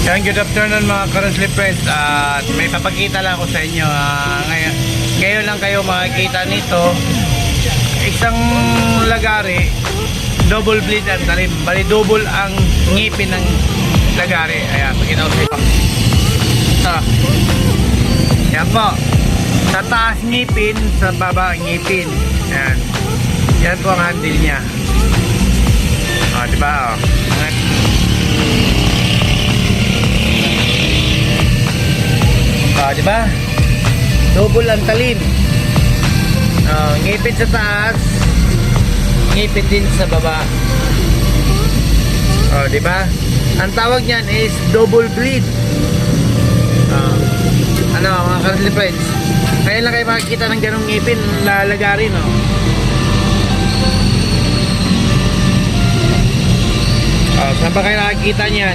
Yan, good afternoon mga Karasli friends. At may papakita lang ako sa inyo. Ngayon lang kayo makikita nito. Isang lagari, double bleed ang talim. Bali double ang ngipin ng lagari. Ayan, pakita ko sa inyo. Yan po. Sa taas ngipin, sa baba ngipin. Yan. Yan po ang handle niya. Diba? Diba? Double ang talim. Ngipin sa taas, ngipin din sa baba. Diba? Ang tawag niyan is double bleed. Mga Karasli friends, kaya lang kayo makikita ng ganong ngipin, lalagarin, saan ba kayo nakikita niyan?